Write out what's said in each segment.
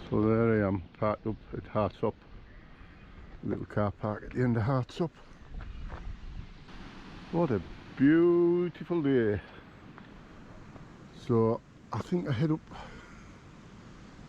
So there I am, parked up at Hartsop, a little car park at the end of Hartsop. What a beautiful day. So I think I head up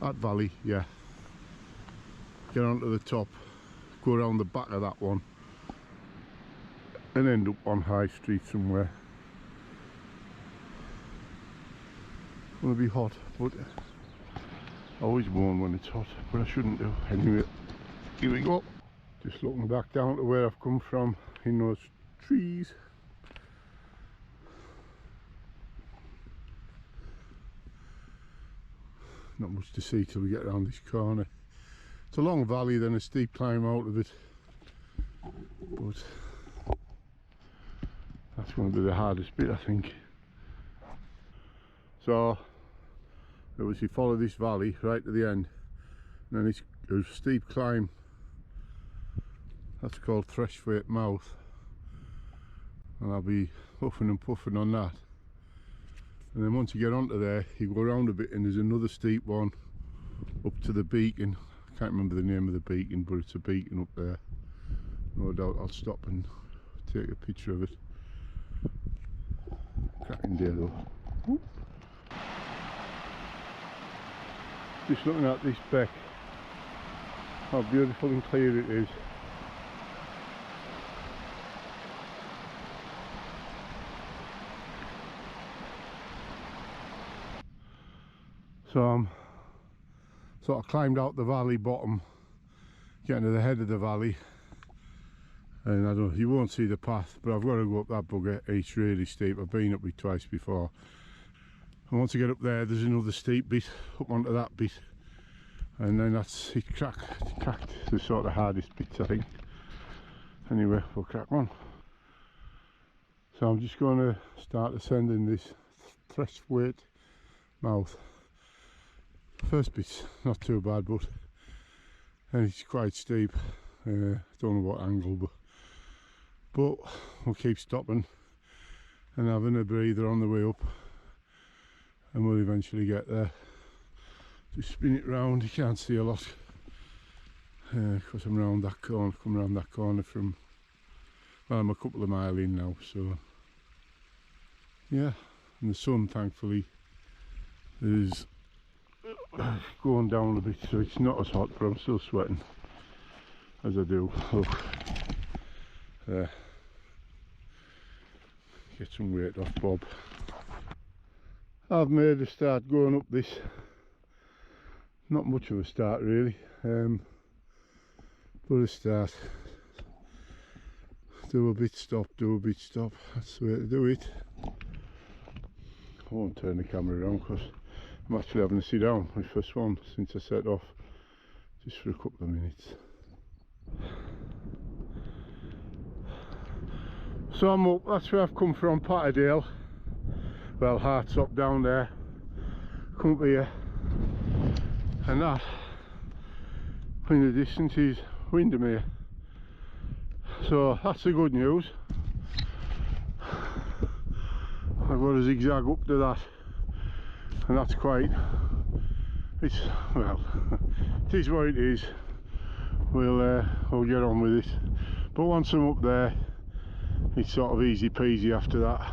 that valley, yeah, get onto the top, go around the back of that one and end up on High Street somewhere. It's going to be hot, but I always warm when it's hot, but I shouldn't do. Anyway, here we go. Just looking back down to where I've come from in those trees. Not much to see till we get around this corner. It's a long valley, then a steep climb out of it, but that's going to be the hardest bit, I think. So obviously follow this valley right to the end, and then it's a steep climb. That's called Threshthwaite mouth, and I'll be huffing and puffing on that. And then once you get onto there, you go around a bit and there's another steep one up to the beacon. I can't remember the name of the beacon, but it's a beacon up there. No doubt I'll stop and take a picture of it. Cracking day though. Ooh. Just looking at this beck, how beautiful and clear it is. So I'm sort of climbed out the valley bottom, getting to the head of the valley, and I don't, you won't see the path, but I've got to go up that bugger. It's really steep. I've been up it twice before, and once I get up there, there's another steep bit up onto that bit, and then that's it. Cracked the sort of hardest bits, I think. Anyway, we'll crack on. So I'm just going to start ascending this Threshthwaite mouth. First bit's not too bad, but and it's quite steep. Don't know what angle, but we'll keep stopping and having a breather on the way up, and we'll eventually get there. Just spin it round. You can't see a lot because I'm round that corner. Come around that corner from, well, I'm a couple of miles in now, so yeah. And the sun, thankfully, is going down a bit, so it's not as hot, but I'm still sweating as I do. Look, get some weight off Bob. I've made a start going up this. Not much of a start really, but a start. Do a bit, stop, do a bit, stop. That's the way to do it. I won't turn the camera around because I'm actually having to sit down, my first one since I set off, just for a couple of minutes. So I'm up, that's where I've come from, Patterdale. Well, Hartsop down there. Come up here, and that in the distance is Windermere. So that's the good news. I've got a zigzag up to that, and that's quite, it's, well, it is what it is. We'll get on with it, but once I'm up there, it's sort of easy peasy after that,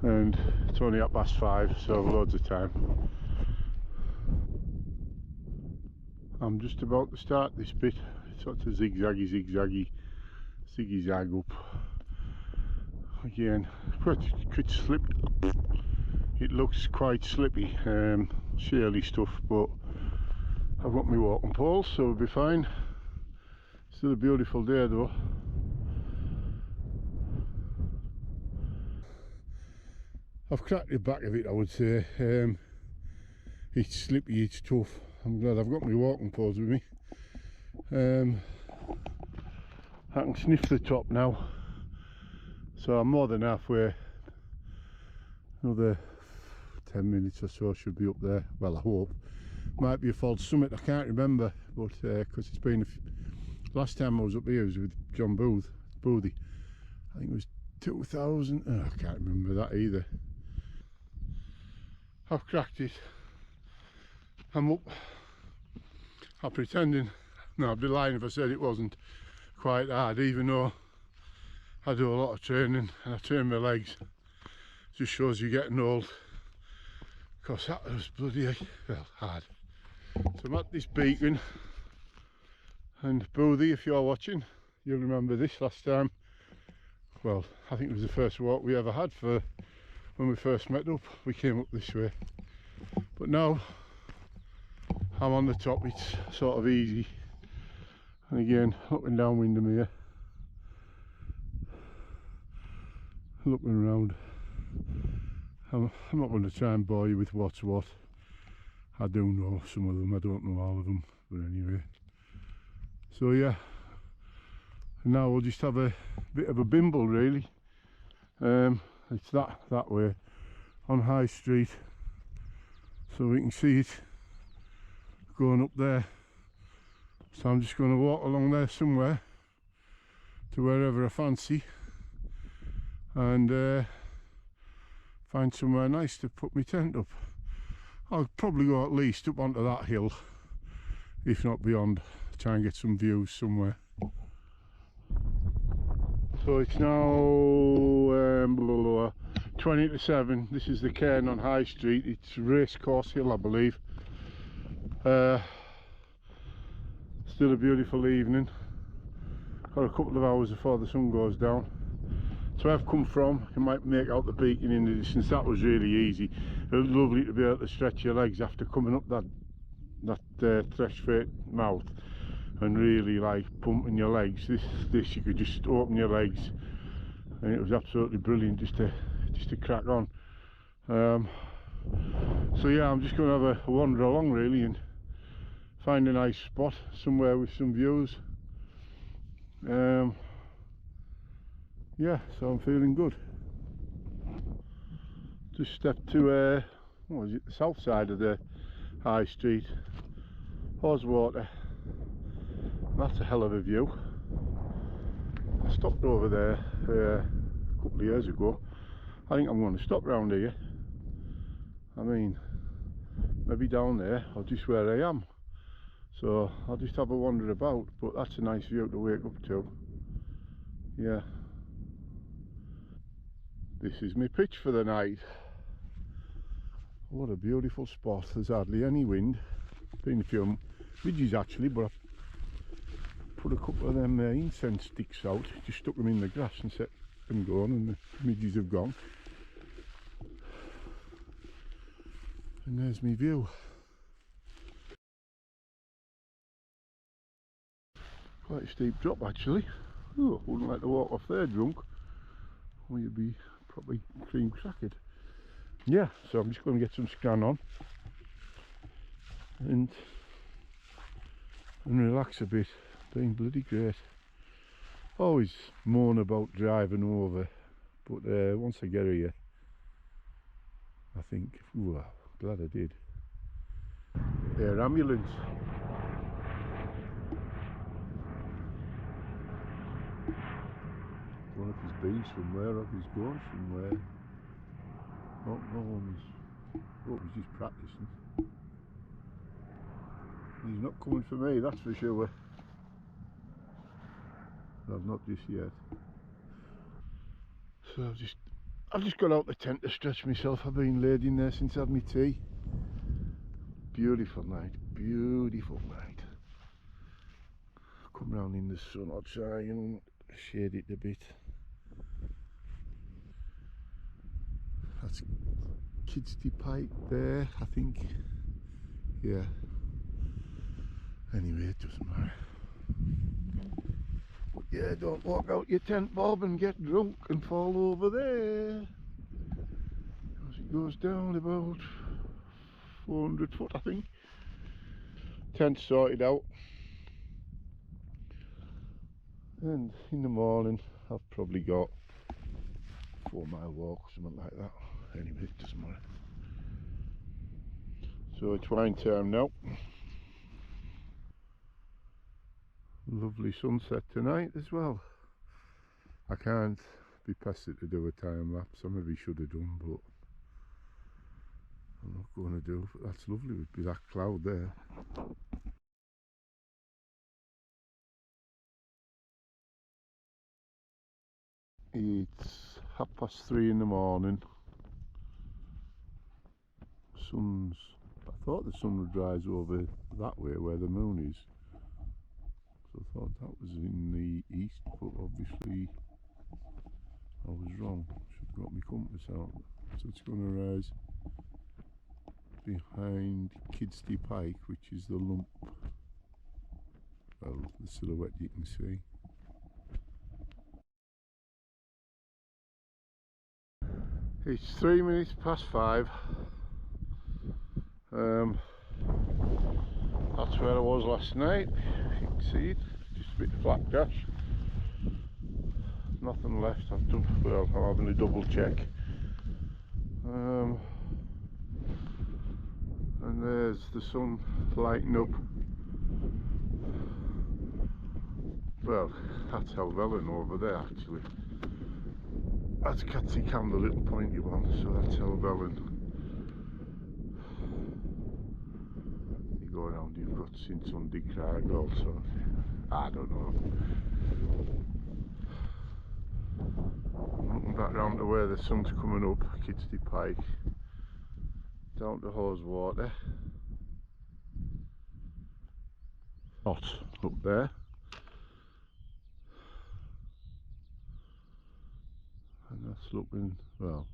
and it's only 5:30, so I've loads of time. I'm just about to start this bit. It's sort of zigzaggy zag up. Again, quite slipped. It looks quite slippy, shaley stuff, but I've got my walking poles, so we'll be fine. Still a beautiful day though. I've cracked the back of it, I would say. It's slippy, it's tough. I'm glad I've got my walking poles with me. I can sniff the top now, so I'm more than halfway. Another 10 minutes or so should be up there. Well, I hope. Might be a false summit, I can't remember, but because it's been last time I was up here was with John Boothie. I think it was 2000. I can't remember that either. I've cracked it. I'm up. I'm pretending, no, I'd be lying if I said it wasn't quite hard, even though I do a lot of training and I train my legs. Just shows you're getting old, because that was bloody, well, hard. So I'm at this beacon, and Boothie, if you're watching, you'll remember this last time. Well, I think it was the first walk we ever had for when we first met up. We came up this way, but now I'm on the top. It's sort of easy, and again looking downwind of me here, looking around. I'm not going to try and bore you with what's what. I do know some of them, I don't know all of them, but anyway. So yeah, and now we'll just have a bit of a bimble really. It's that way on High Street, so we can see it going up there. So I'm just going to walk along there somewhere to wherever I fancy, and find somewhere nice to put my tent up. I'll probably go at least up onto that hill, if not beyond, try and get some views somewhere. So it's now 20 to 7. This is the cairn on High Street. It's Racecourse Hill, I believe. Still a beautiful evening. Got a couple of hours before the sun goes down. So I've come from, you might make out the beacon in the distance. That was really easy. It was lovely to be able to stretch your legs after coming up that Threshthwaite mouth and really like pumping your legs. This you could just open your legs, and it was absolutely brilliant just to crack on. So yeah, I'm just going to have a wander along really and find a nice spot somewhere with some views. Yeah, so I'm feeling good. Just stepped to what was it, the south side of the High Street, Hayswater. That's a hell of a view. I stopped over there a couple of years ago. I think I'm going to stop round here. I mean, maybe down there or just where I am. So I'll just have a wander about, but that's a nice view to wake up to. Yeah. This is my pitch for the night. What a beautiful spot. There's hardly any wind. Been a few ridges actually, but I put a couple of them incense sticks out, just stuck them in the grass and set them going, and the midges have gone. And there's my view. Quite a steep drop actually. Oh, wouldn't like to walk off there drunk, or you'd be probably cream crackered. Yeah, so I'm just going to get some scan on and relax a bit. Been bloody great. Always moan about driving over, but once I get here I think, ooh, glad I did. Air ambulance. I don't know if he's been somewhere or if he's gone somewhere. Oh, no one's. Oh, he's just practicing. He's not coming for me, that's for sure. No, not just yet. So I've just got out the tent to stretch myself. I've been laid in there since I had my tea. Beautiful night, beautiful night. Come round in the sun, I'll try and shade it a bit. That's Kidsty Pike there, I think. Yeah. Anyway, it doesn't matter. But yeah, don't walk out your tent, Bob, and get drunk and fall over there. As it goes down about 400 foot, I think. Tent sorted out. And in the morning, I've probably got 4 mile walk or something like that. Anyway, it doesn't matter. So it's wine time now. Lovely sunset tonight as well. I can't be pestered to do a time lapse. I maybe should have done, but I'm not going to do, but that's lovely with that cloud there. It's 3:30 in the morning. I thought the sun would rise over that way where the moon is. So I thought that was in the east, but obviously I was wrong. Should have got my compass out. So it's going to rise behind Threshthwaite, which is the lump, well, the silhouette you can see. It's 5:03. That's where I was last night. You can see it, just a bit of flat dash. Nothing left. I've done, well, I'm having a double check. And there's the sun lighting up. Well, that's Helvellyn over there actually. That's Hartsop, the little pointy one, so that's Helvellyn. You go around, you've got St Sunday Crag also. I don't know. Looking back round to where the sun's coming up, Threshthwaite, down to Hayswater. Not up there. And that's looking, well,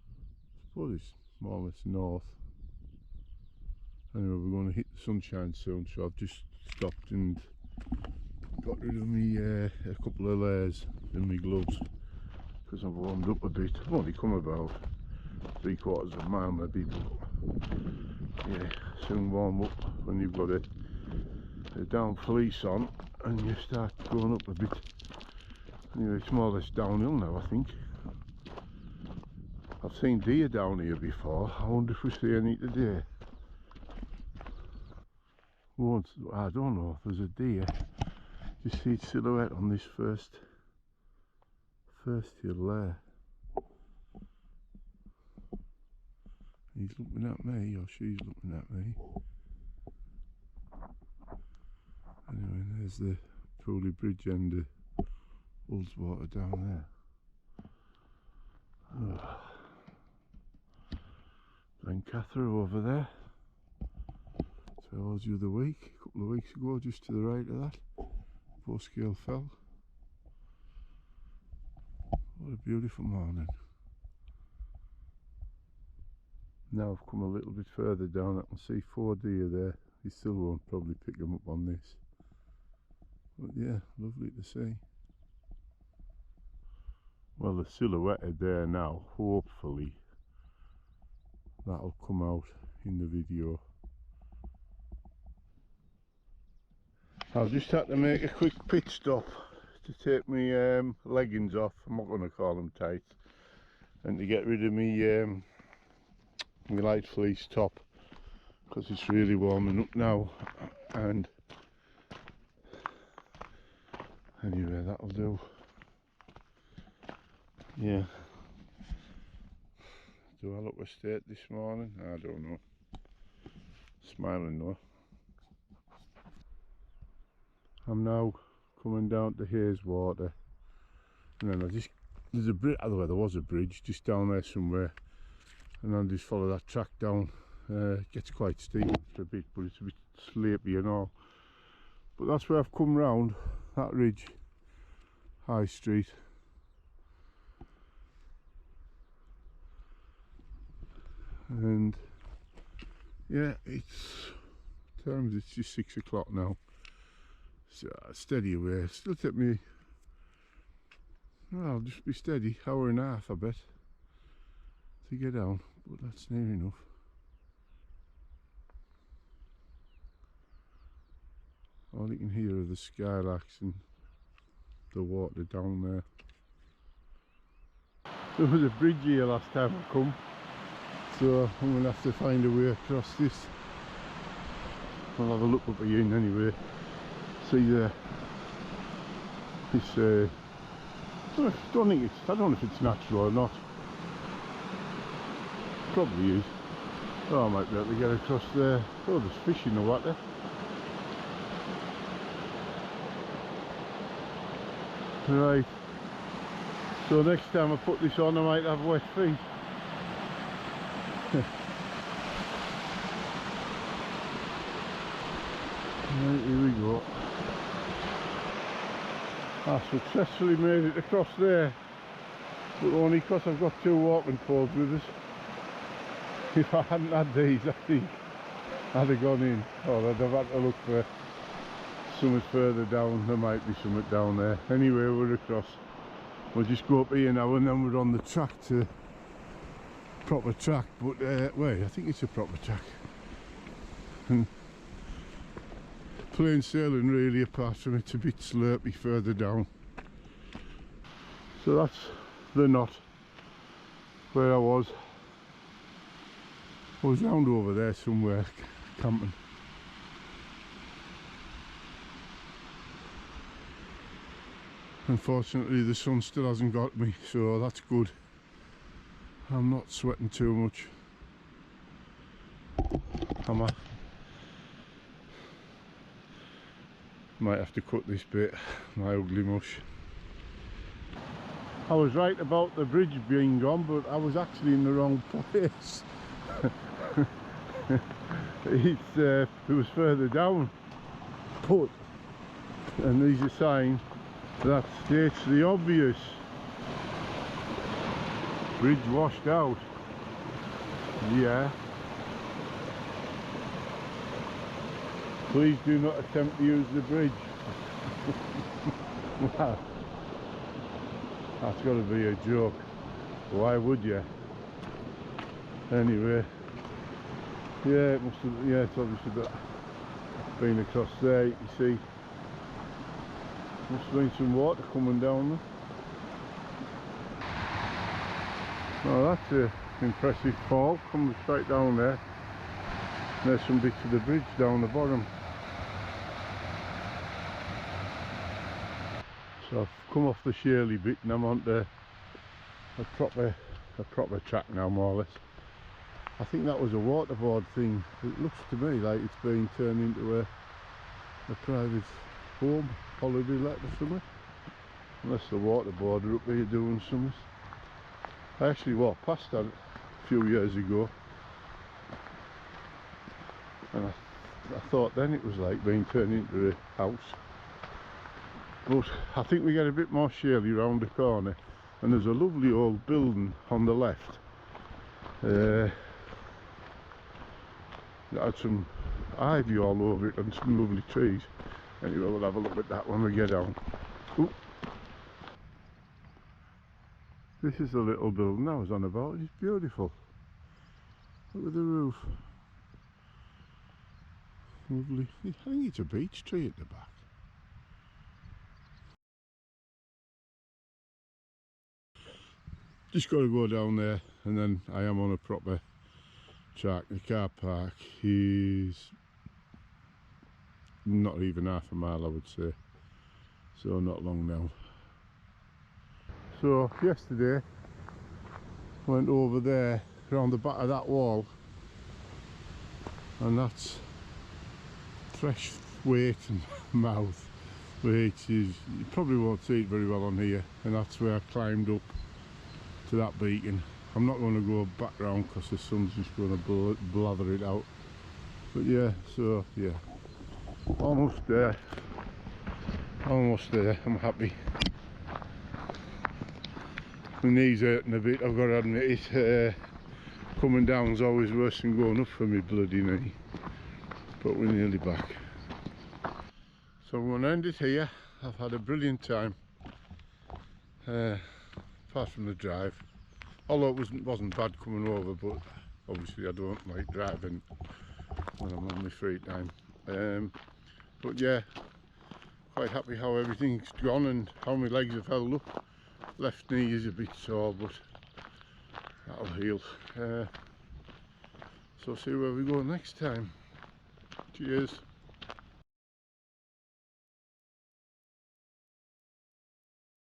I suppose it's more or less north. Anyway, we're going to hit the sunshine soon, so I've just stopped and got rid of me a couple of layers in my gloves because I've warmed up a bit. I've only come about 3/4 of a mile maybe, but yeah, soon warm up when you've got a down fleece on and you start going up a bit. Anyway, it's more or less downhill now, I think. I've seen deer down here before. I wonder if we see any today. Once, I don't know if there's a deer. Just see its silhouette on this first hill there. He's looking at me, or she's looking at me. Anyway, there's the Pooley Bridge and the Hayswater down there. Oh. Glencather over there. So I was the other week, a couple of weeks ago, just to the right of that. Scale Fell. What a beautiful morning. Now I've come a little bit further down, I can see 4 deer there. You still won't probably pick them up on this. But yeah, lovely to see. Well, the silhouette are there now. Hopefully that'll come out in the video. I've just had to make a quick pit stop to take my leggings off. I'm not going to call them tight, and to get rid of my my light fleece top because it's really warming up now. And anyway, that'll do. Yeah. Do I look a state this morning? I don't know. Smiling though. I'm now coming down to Hayswater, and then there's a bridge. Otherwise, there was a bridge just down there somewhere, and I'll just follow that track down. It gets quite steep for a bit, but it's a bit slippery and all. But that's where I've come round that ridge, High Street. And yeah, it's just 6 o'clock now. So steady away. Still take me, well, I'll just be steady, hour and a half I bet, to get down, but that's near enough. All you can hear are the skylarks and the water down there. There was a bridge here last time I come, so I'm going to have to find a way across this. I'll have a look up again anyway. See this, I don't know if it's natural or not. Probably is. Oh, I might be able to get across there. Oh, there's fish in the water. Right. So next time I put this on I might have wet feet. Right, here we go. I successfully made it across there, but only because I've got two walking poles with us. If I hadn't had these, I think I'd have gone in, or I'd have had to look for something further down. There might be something down there. Anyway, we're across. We'll just go up here now and then we're on the track to proper track, but wait, I think it's a proper track. And plain sailing really, apart from it's a bit slurpy further down. So that's the knot where I was. I was round over there somewhere camping. Unfortunately the sun still hasn't got me, so that's good. I'm not sweating too much. Might have to cut this bit, my ugly mush. I was right about the bridge being gone, but I was actually in the wrong place. It was further down, but, and there's a sign that states the obvious: bridge washed out. Yeah. Please do not attempt to use the bridge. Wow. That's got to be a joke. Why would you? Anyway. Yeah, it must have, yeah, it's obviously been across there, you can see. Must have been some water coming down there. Oh, that's an impressive fall, coming straight down there. There's some bits of the bridge down the bottom. So I've come off the Shirley bit and I'm onto a proper track now, more or less. I think that was a waterboard thing. It looks to me like it's been turned into a private home, holiday let or something. Unless the waterboard are up here doing something. I actually walked past that a few years ago, and I thought then it was like being turned into a house. But I think we get a bit more Shirley round the corner, and there's a lovely old building on the left. That had some ivy all over it and some lovely trees. Anyway, we'll have a look at that when we get down. Ooh. This is the little building I was on about. It's beautiful. Look at the roof. Lovely. I think it's a beech tree at the back. Just got to go down there and then I am on a proper track. The car park is not even half a mile, I would say, so not long now. So yesterday went over there around the back of that wall, and that's Threshthwaite mouth, which is, you probably won't see it very well on here, and that's where I climbed up to that beacon. I'm not going to go back round because the sun's just going to blather it out. But yeah, so yeah, almost there. I'm happy. My knees hurting a bit, I've got to admit it. Coming down's always worse than going up for me bloody knee. But we're nearly back. So I'm going to end it here. I've had a brilliant time. Apart from the drive. Although it wasn't bad coming over, but obviously I don't like driving when I'm on my free time. But yeah, quite happy how everything's gone and how my legs have held up. Left knee is a bit sore, but that'll heal. So see where we go next time. Cheers.